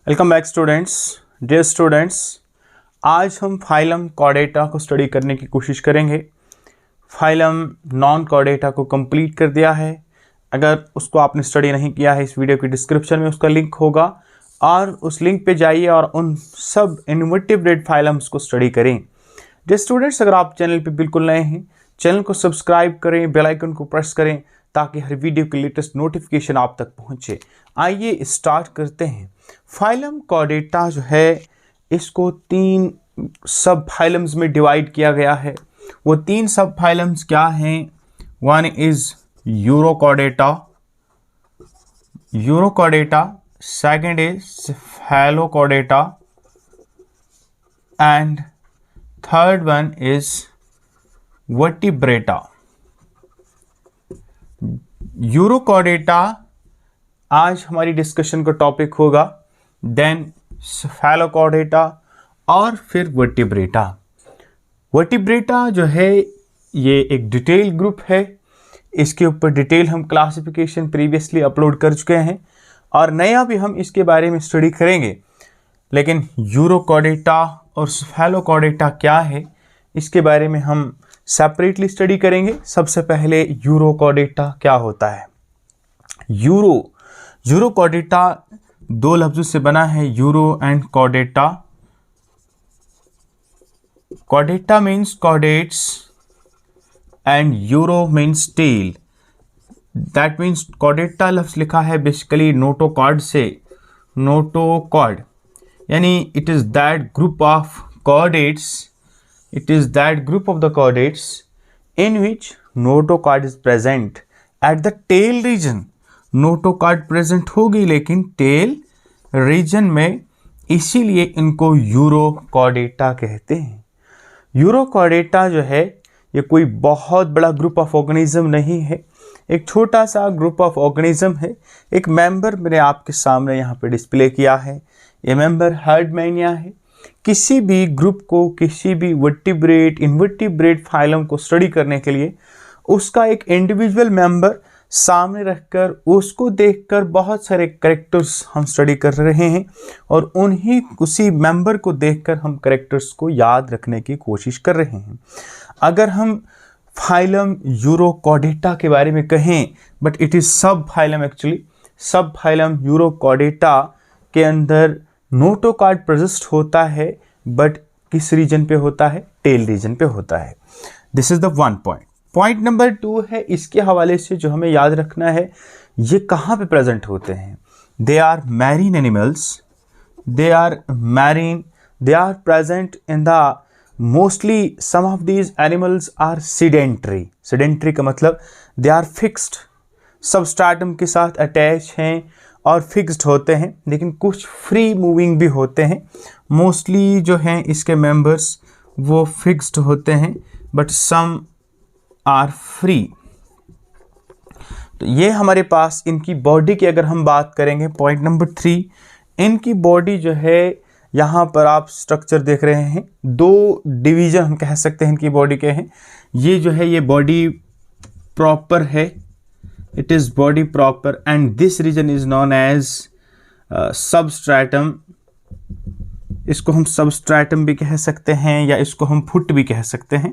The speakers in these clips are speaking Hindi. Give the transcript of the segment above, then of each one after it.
Welcome back students. Dear students, आज हम फाइलम कॉर्डेटा को स्टडी करने की कोशिश करेंगे। फाइलम नॉन कॉर्डेटा को कंप्लीट कर दिया है। अगर उसको आपने स्टडी नहीं किया है, इस वीडियो की डिस्क्रिप्शन में उसका लिंक होगा और उस लिंक पे जाइए और उन सब इनवर्टिब्रेट फाइलम्स को स्टडी करें। डियर स्टूडेंट्स, अगर आप चैनल पे बिल्कुल नए हैं, चैनल को सब्सक्राइब करें, बेल आइकन को प्रेस करें ताकि हर वीडियो की लेटेस्ट नोटिफिकेशन आप तक पहुंचे। आइए स्टार्ट करते हैं। फाइलम कॉर्डेटा जो है, इसको 3 सब फाइलम्स में डिवाइड किया गया है। वो 3 सब फाइलम्स क्या हैं? One is urochordata, second is Cephalochordata and third one is vertebrata. Urochordata आज हमारी डिस्कशन का टॉपिक होगा, देन सेफेलोकॉर्डेटा और फिर वर्टिब्रेटा। वर्टिब्रेटा जो है ये एक डिटेल ग्रुप है। इसके ऊपर डिटेल हम क्लासिफिकेशन प्रीवियसली अपलोड कर चुके हैं और नया भी हम इसके बारे में स्टडी करेंगे। लेकिन यूरोकॉर्डेटा और सेफेलोकॉर्डेटा क्या है, इसके बारे में हम सेपरेटली स्टडी करेंगे। सबसे पहले यूरोकॉर्डेटा क्या होता है। यूरोकॉर्डेटा 2 लफ्जों से बना है, uro and chordata. Chordata means chordates and uro means tail. That means chordata लफ्ज लिखा है बेसिकली नोटोकॉर्ड से, नोटोकॉर्ड यानी it is that group of chordates, it is that group of the chordates in which notochord is present at the tail region। notochord present होगी लेकिन tail region में, इसीलिए इनको यूरोकॉर्डेटा कहते हैं। यूरोकॉर्डेटा जो है ये कोई बहुत बड़ा ग्रुप ऑफ ऑर्गेनिज्म नहीं है, एक छोटा सा ग्रुप ऑफ ऑर्गेनिज्म है। एक मेंबर मैंने आपके सामने यहाँ पे डिस्प्ले किया है। ये मेंबर हर्डमैनिया है। किसी भी ग्रुप को, किसी भी वर्टिब्रेट इनवर्टिब्रेट फाइलम को स्टडी करने के लिए उसका एक इंडिविजुअल मेंबर सामने रखकर, उसको देखकर बहुत सारे कैरेक्टर्स हम स्टडी कर रहे हैं और उसी मेंबर को देखकर हम कैरेक्टर्स को याद रखने की कोशिश कर रहे हैं। अगर हम फाइलम यूरोकॉर्डेटा के बारे में कहें, बट इट इज सब फाइलम एक्चुअली। सब फाइलम यूरोकॉर्डेटा के अंदर नोटोकॉर्ड प्रेजेंट होता है, बट किस रीजन पे होता है? टेल रीजन पे होता है। This is the one point. Point number 2 है, इसके हवाले से जो हमें याद रखना है, ये कहाँ पे प्रेजेंट होते हैं? They are marine animals, they are present in the mostly some of these animals are sedentary. Sedentary का मतलब दे आर फिक्स्ड, सबस्ट्रेटम के साथ अटैच हैं और फिक्स्ड होते हैं, लेकिन कुछ फ्री मूविंग भी होते हैं। मोस्टली जो हैं इसके मेंबर्स वो फिक्स्ड होते हैं, बट सम आर फ्री। तो ये हमारे पास इनकी बॉडी की अगर हम बात करेंगे, पॉइंट नंबर 3, इनकी बॉडी जो है, यहाँ पर आप स्ट्रक्चर देख रहे हैं, 2 डिवीजन हम कह सकते हैं इनकी बॉडी के हैं। ये जो है ये बॉडी प्रॉपर है, it is body proper and this region is known as substratum। इसको हम substratum भी कह सकते हैं या इसको हम फुट भी कह सकते हैं।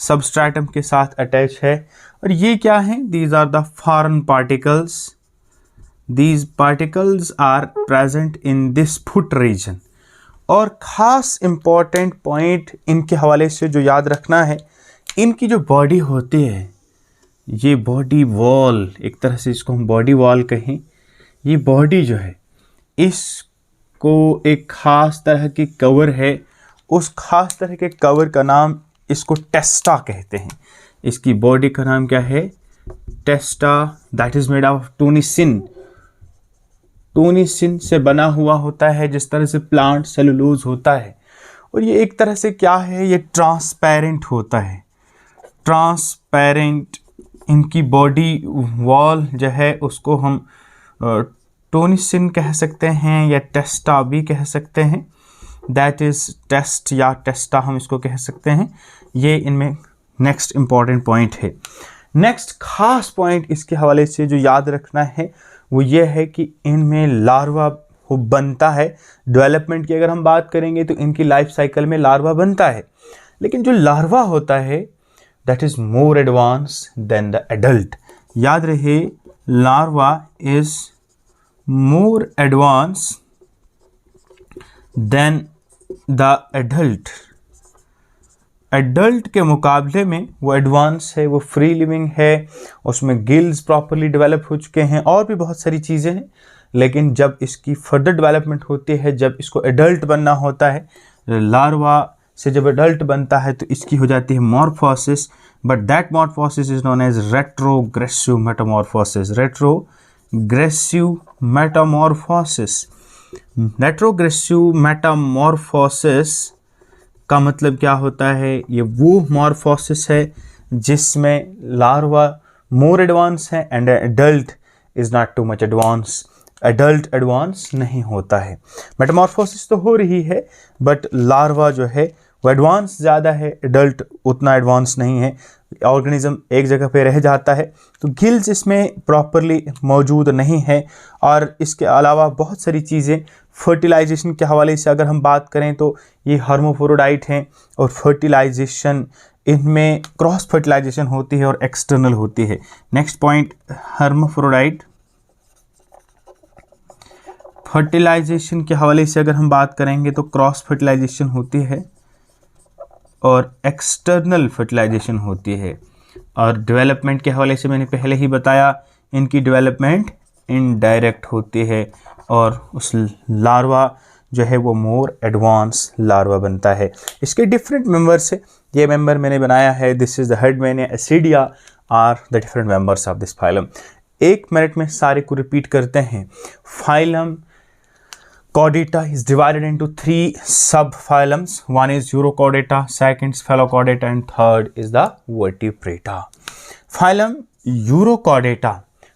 substratum के साथ अटैच है। और ये क्या है? these are the foreign particles, these particles are present in this foot region। और ख़ास important point इनके हवाले से जो याद रखना है, इनकी जो बॉडी होती है, ये बॉडी वॉल, एक तरह से इसको हम बॉडी वॉल कहें, ये बॉडी जो है इसको एक ख़ास तरह की कवर है। उस ख़ास तरह के कवर का नाम, इसको टेस्टा कहते हैं। इसकी बॉडी का नाम क्या है? Testa. That is made of टोनिसिन। टोनिसिन से बना हुआ होता है, जिस तरह से प्लांट सेलुलोज होता है। और ये एक तरह से क्या है? ये ट्रांसपेरेंट होता है, ट्रांसपेरेंट। इनकी बॉडी वॉल जो है उसको हम टोनिसिन कह सकते हैं या टेस्टा भी कह सकते हैं। दैट इज़ टेस्ट या टेस्टा हम इसको कह सकते हैं। ये इनमें नेक्स्ट इम्पॉर्टेंट पॉइंट है। नेक्स्ट खास पॉइंट इसके हवाले से जो याद रखना है वो ये है कि इनमें लार्वा बनता है। डेवलपमेंट की अगर हम बात करेंगे तो इनकी लाइफ साइकिल में लार्वा बनता है, लेकिन जो लार्वा होता है that is more advance than the adult. याद रहे, larva is more advance than the adult. Adult के मुकाबले में वो एडवांस है, वो फ्री लिविंग है, उसमें गिल्स प्रॉपरली डेवलप हो चुके हैं और भी बहुत सारी चीज़ें हैं। लेकिन जब इसकी फर्दर डेवलपमेंट होती है, जब इसको एडल्ट बनना होता है, लार्वा से जब एडल्ट बनता है तो इसकी हो जाती है morphosis, but that morphosis is known as retrogressive metamorphosis. Retrogressive metamorphosis. Retrogressive metamorphosis का मतलब क्या होता है? ये वो मॉर्फोसिस है जिसमें लार्वा मोर एडवांस है and adult is not too much advance. Adult advance नहीं होता है। मेटामॉर्फोसिस तो हो रही है बट लार्वा जो है वो एडवांस ज़्यादा है, एडल्ट उतना एडवांस नहीं है। ऑर्गेनिज्म एक जगह पे रह जाता है तो गिल्स इसमें प्रॉपरली मौजूद नहीं है। और इसके अलावा बहुत सारी चीज़ें, फर्टिलाइजेशन के हवाले से अगर हम बात करें तो ये हर्माफ्रोडाइट हैं और फर्टिलाइजेशन इनमें क्रॉस फर्टिलाइजेशन होती है और एक्सटर्नल होती है। नेक्स्ट पॉइंट, हर्माफ्रोडाइट फर्टिलाइजेशन के हवाले से अगर हम बात करेंगे तो क्रॉस फर्टिलाइजेशन होती है और एक्सटर्नल फर्टिलाइजेशन होती है। और डेवलपमेंट के हवाले से मैंने पहले ही बताया, इनकी डेवलपमेंट इनडायरेक्ट होती है और उस लार्वा जो है वो मोर एडवांस लार्वा बनता है। इसके डिफरेंट मेंबर्स है, ये मेंबर मैंने बनाया है। This is the Herdmania Ascidia are the different members of this phylum. एक मिनट में सारे को रिपीट करते हैं। Phylum Chordata is divided into 3 subphylums. One is Urochordata, second is Phylochordata, and third is the Vertebrata. Phylum Urochordata.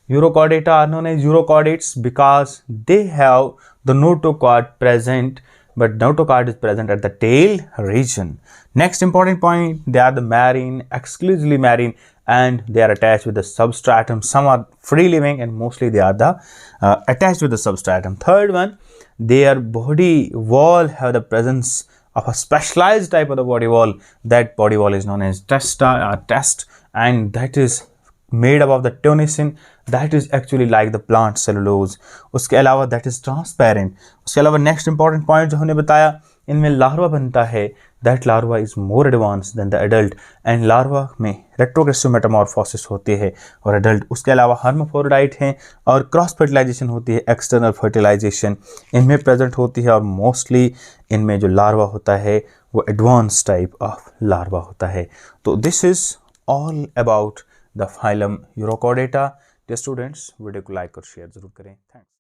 Urochordata are known as urochordates because they have the notochord present, but notochord is present at the tail region. Next important point, they are the marine, exclusively marine, and they are attached with the substratum. Some are free living and mostly they are the attached with the substratum. Third one, their body wall have the presence of a specialized type of the body wall. That body wall is known as testa or test, and that is made up of the tonisin. That is actually like the plant cellulose. उसके अलावा that is transparent. उसके अलावा next important point जो हमने बताया, इनमें लार्वा बनता है। That larva is more advanced than the adult, and larva में retrogressive metamorphosis होती है और adult। उसके अलावा hermaphrodite हैं और क्रॉस फर्टिलाइजेशन होती है, एक्सटर्नल फर्टिलाइजेशन इनमें प्रेजेंट होती है और मोस्टली इनमें जो लार्वा होता है वो एडवांस टाइप ऑफ लार्वा होता है। तो this is all about the phylum urochordata. Dear students, video को लाइक और शेयर जरूर करें। थैंक्स।